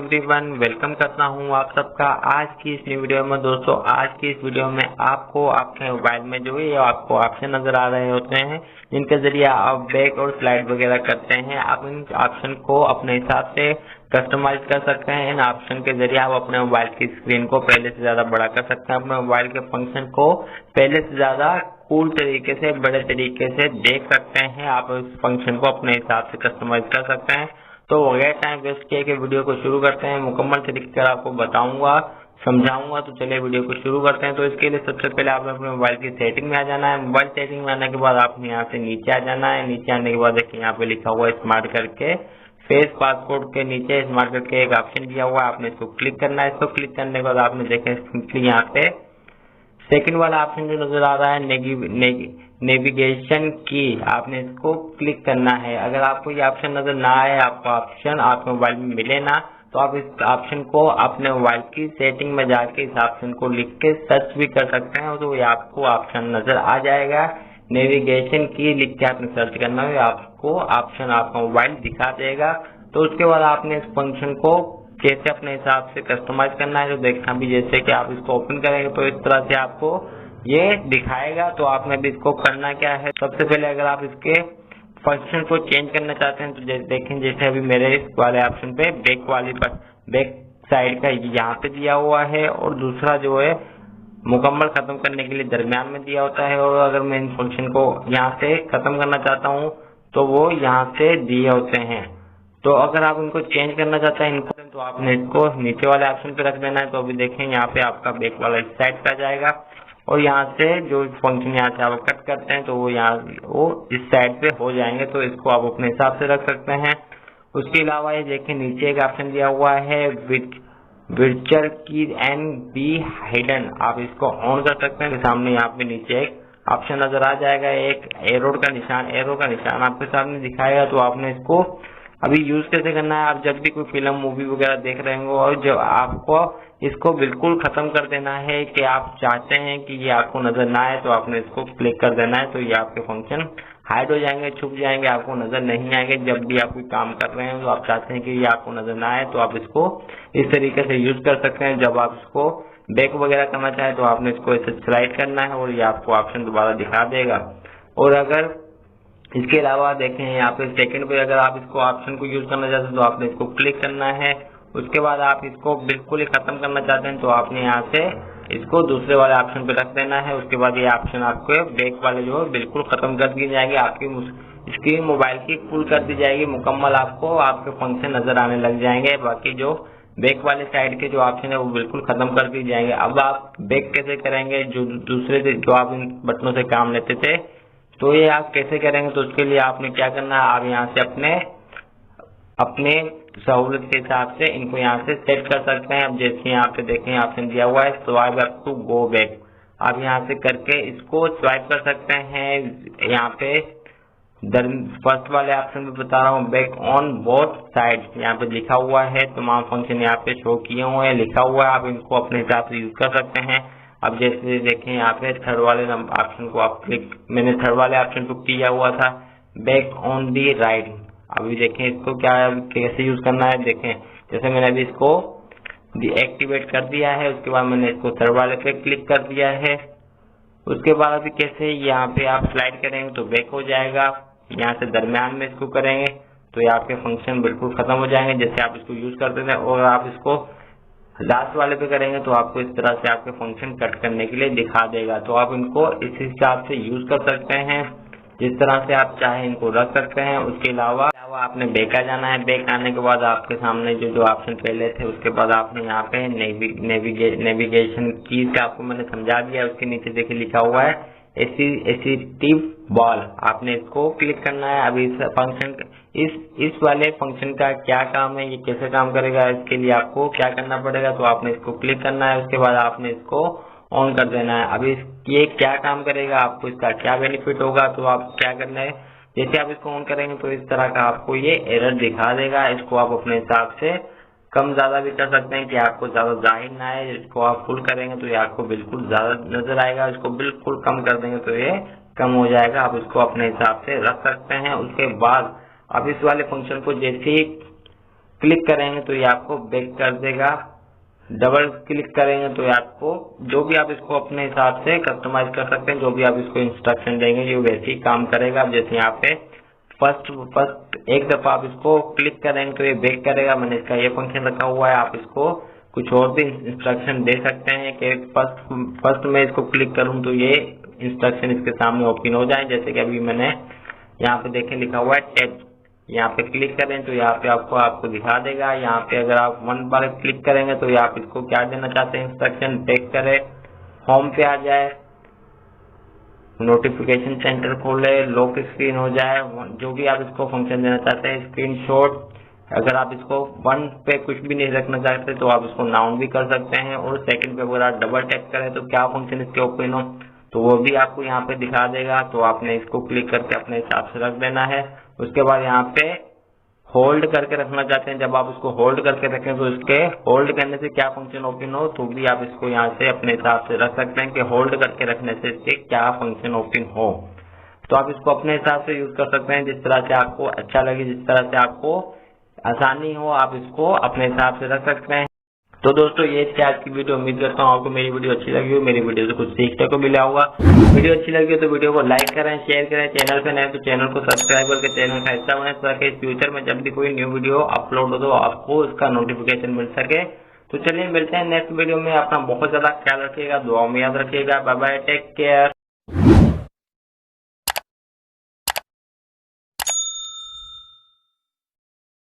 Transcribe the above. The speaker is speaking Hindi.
एवरीवन, वेलकम करता हूं आप सबका आज की इस न्यू वीडियो में। दोस्तों आज की इस वीडियो में आपको आपके मोबाइल में जो है आपको ऑप्शन नजर आ रहे होते हैं जिनके जरिए आप बैक और स्लाइड वगैरह करते हैं। आप इन ऑप्शन को अपने हिसाब से कस्टमाइज कर सकते हैं। इन ऑप्शन के जरिए आप अपने मोबाइल की स्क्रीन को पहले से ज्यादा बड़ा कर सकते हैं, अपने मोबाइल के फंक्शन को पहले से ज्यादा कूल तरीके से बड़े तरीके से देख सकते हैं। आप इस फंक्शन को अपने हिसाब से कस्टमाइज कर सकते हैं। तो बगैर टाइम वेस्ट किए के वीडियो को शुरू करते हैं। मुकम्मल तरीके से आपको बताऊंगा, समझाऊंगा। तो चलिए वीडियो को शुरू करते हैं। तो इसके लिए सबसे पहले आपने अपने मोबाइल की सेटिंग में आ जाना है। मोबाइल सेटिंग में आने के बाद आपने यहाँ से नीचे आ जाना है। नीचे आने के बाद देखिए यहाँ पे लिखा हुआ है स्मार्ट करके, फेस पासपोर्ट के नीचे स्मार्ट करके एक ऑप्शन दिया हुआ है, आपने इसको क्लिक करना है। इसको क्लिक करने के बाद आपने देखा सिंपली यहाँ पे सेकंड वाला ऑप्शन जो नजर आ रहा है नेविगेशन की, आपने इसको क्लिक करना है। अगर आपको ये ऑप्शन नजर ना आए, आपको ऑप्शन आपके मोबाइल में मिले ना, तो आप इस ऑप्शन को अपने मोबाइल की सेटिंग में जाके इस ऑप्शन को लिख के सर्च भी कर सकते हैं, तो ये आपको ऑप्शन नजर आ जाएगा। नेविगेशन की लिख के आपने सर्च करना है, आपको ऑप्शन आपका मोबाइल दिखा देगा। तो उसके बाद आपने इस फंक्शन को कैसे अपने हिसाब से कस्टमाइज करना है तो देखना भी, जैसे कि आप इसको ओपन करेंगे तो इस तरह से आपको ये दिखाएगा। तो आपने भी इसको करना क्या है, सबसे पहले अगर आप इसके फंक्शन को चेंज करना चाहते हैं तो देखें जैसे अभी मेरे इस वाले ऑप्शन पे बैक वाली पर बैक साइड का यहाँ पे दिया हुआ है और दूसरा जो है मुकम्मल खत्म करने के लिए दरमियान में दिया होता है। और अगर मैं इन फंक्शन को यहाँ से खत्म करना चाहता हूँ तो वो यहाँ से दिए होते हैं। तो अगर आप इनको चेंज करना चाहते हैं इनको, तो आपने इसको नीचे वाले ऑप्शन पे रख देना है। तो अभी देखें यहाँ पे आपका बैक वाला इस साइड पे आ जाएगा और यहाँ से जो फंक्शन यहाँ से आप कट करते हैं तो वो इस साइड पे हो जाएंगे। तो इसको आप अपने हिसाब से रख सकते हैं। उसके अलावा ये देखें नीचे एक ऑप्शन दिया हुआ है विर्चुअल की एंड बी हिडन, आप इसको ऑन कर सकते हैं। सामने यहाँ पे नीचे एक ऑप्शन नजर आ जाएगा, एक एरो का निशान आपके सामने दिखाएगा। तो आपने इसको अभी यूज कैसे करना है, आप जब भी कोई फिल्म मूवी वगैरह देख रहे होंगे और जब आपको इसको बिल्कुल खत्म कर देना है कि आप चाहते हैं कि ये आपको नजर ना आए, तो आपने इसको क्लिक कर देना है। तो ये आपके फंक्शन हाइड हो जाएंगे, छुप जाएंगे, आपको नजर नहीं आएंगे। जब भी आप कोई काम कर रहे हैं तो आप चाहते हैं कि ये आपको नजर ना आए, तो आप इसको इस तरीके से यूज कर सकते हैं। जब आप इसको बैक वगैरह करना चाहें तो आपने इसको ऐसे स्लाइड करना है और ये आपको ऑप्शन दोबारा दिखा देगा। और अगर इसके अलावा देखें यहाँ पे सेकंड पे अगर आप इसको ऑप्शन को यूज करना चाहते हैं तो आपने इसको क्लिक करना है। उसके बाद आप इसको बिल्कुल ही खत्म करना चाहते हैं तो आपने यहाँ से इसको दूसरे वाले ऑप्शन पे रख देना है। उसके बाद ये ऑप्शन आपके बैक वाले जो है बिल्कुल खत्म कर दी जाएगी, आपकी स्क्रीन मोबाइल की फुल कर दी जाएगी, मुकम्मल आपको आपके फंक्शन नजर आने लग जाएंगे। बाकी जो बैक वाले साइड के जो ऑप्शन है वो बिल्कुल खत्म कर दी जाएंगे। अब आप बैक कैसे करेंगे, जो दूसरे जो आप इन बटनों से काम लेते थे तो ये आप कैसे करेंगे, तो उसके लिए आपने क्या करना है, आप यहाँ से अपने सहूलत के हिसाब से इनको यहाँ से सेट कर सकते हैं। अब जैसे यहाँ पे देखें ऑप्शन दिया हुआ है swipe up to go back, आप यहाँ से करके इसको स्वाइप कर सकते हैं। यहाँ पे फर्स्ट वाले ऑप्शन में बता रहा हूँ बैक ऑन बोथ साइड, यहाँ पे लिखा हुआ है, तमाम फंक्शन यहाँ पे शो किए हुए हैं, लिखा हुआ है, आप इनको अपने हिसाब से यूज कर सकते हैं। अब जैसे देखें यहाँ पे थर्ड वाले ऑप्शन को आप मैंने थर्ड वाले ऑप्शन को किया हुआ था बैक ऑन दी राइट। अभी देखें इसको कैसे यूज करना है, देखें जैसे मैंने अभी इसको एक्टिवेट कर दिया है, उसके बाद मैंने इसको थर्ड वाले पे क्लिक कर दिया है। उसके बाद अभी कैसे यहाँ पे आप स्लाइड करेंगे तो बैक हो जाएगा, यहाँ से दरमियान में इसको करेंगे तो ये आपके फंक्शन बिल्कुल खत्म हो जाएंगे जैसे आप इसको यूज करते थे। और आप इसको लास्ट वाले पे करेंगे तो आपको इस तरह से आपके फंक्शन कट करने के लिए दिखा देगा। तो आप इनको इस हिसाब से यूज कर सकते हैं, जिस तरह से आप चाहे इनको रख सकते हैं। उसके अलावा आपने बैक आ जाना है। बैक आने के बाद आपके सामने जो ऑप्शन पहले थे उसके बाद आपने यहाँ पे नेविगेशन कीज का आपको मैंने समझा दिया, उसके नीचे देखिए लिखा हुआ है एसिटिव बॉल, आपने इसको क्लिक करना है। अभी इस फंक्शन इस वाले फंक्शन का क्या काम है, ये कैसे काम करेगा, इसके लिए आपको क्या करना पड़ेगा, तो आपने इसको क्लिक करना है। उसके बाद आपने इसको ऑन कर देना है। अभी ये क्या काम करेगा, आपको इसका क्या बेनिफिट होगा, तो आप क्या करना है, जैसे आप इसको ऑन करेंगे तो इस तरह का आपको ये एरर दिखा देगा। इसको आप अपने हिसाब से कम ज्यादा भी कर सकते हैं कि आपको ज्यादा जाहिर ना है। इसको आप फुल करेंगे तो ये आपको बिल्कुल ज्यादा नजर आएगा, इसको बिल्कुल कम कर देंगे तो ये कम हो जाएगा। आप इसको अपने हिसाब से रख सकते हैं। उसके बाद आप इस वाले फंक्शन को जैसे ही क्लिक करेंगे तो ये आपको बैक कर देगा। डबल क्लिक करेंगे तो ये आपको जो भी आप इसको अपने हिसाब से कस्टमाइज कर सकते हैं, जो भी आप इसको इंस्ट्रक्शन देंगे ये वैसे ही काम करेगा। अब जैसे यहाँ पे फर्स्ट एक दफा आप इसको क्लिक करेंगे तो ये बैक करेगा। मैंने इसका ये फंक्शन रखा हुआ है, आप इसको कुछ और भी इंस्ट्रक्शन दे सकते हैं कि फर्स्ट में इसको क्लिक करूं तो ये इंस्ट्रक्शन इसके सामने ओपन हो जाए। जैसे कि अभी मैंने यहाँ पे देखें लिखा हुआ है टेक्स्ट, यहाँ पे क्लिक करें तो यहाँ पे आपको दिखा देगा। यहाँ पे अगर आप 1 बार क्लिक करेंगे तो आप इसको क्या देना चाहते हैं इंस्ट्रक्शन, बैक करे, होम पे आ जाए, नोटिफिकेशन सेंटर खोले, लॉक स्क्रीन हो जाए, जो भी आप इसको फंक्शन देना चाहते हैं, स्क्रीनशॉट। अगर आप इसको 1 पे कुछ भी नहीं रखना चाहते तो आप इसको नाउन भी कर सकते हैं। और सेकंड पे अगर आप डबल टैप करें तो क्या फंक्शन इसके ओपन हो तो वो भी आपको यहाँ पे दिखा देगा। तो आपने इसको क्लिक करके अपने हिसाब से रख देना है। उसके बाद यहाँ पे होल्ड करके रखना चाहते हैं, जब आप इसको होल्ड करके रखें तो इसके होल्ड करने से क्या फंक्शन ओपन हो तो भी आप इसको यहाँ से अपने हिसाब से रख सकते हैं कि होल्ड करके रखने से इसके क्या फंक्शन ओपन हो। तो आप इसको अपने हिसाब से यूज कर सकते हैं, जिस तरह से आपको अच्छा लगे, जिस तरह से आपको आसानी हो, आप इसको अपने हिसाब से रख सकते हैं। तो दोस्तों ये थी आज की वीडियो। उम्मीद करता हूँ आपको मेरी वीडियो अच्छी लगी हो, मेरी वीडियो से कुछ सीखने को मिला होगा। वीडियो अच्छी लगी हो तो वीडियो को लाइक करें, शेयर करें, चैनल पे नए तो चैनल को सब्सक्राइब करके चैनल का हिस्सा बने ताकि फ्यूचर में जब भी कोई न्यू वीडियो अपलोड हो तो आपको उसका नोटिफिकेशन मिल सके। तो चलिए मिलते हैं नेक्स्ट वीडियो में। अपना बहुत ज्यादा ख्याल रखिएगा, दुआ में याद रखिएगा। Bye bye, take care.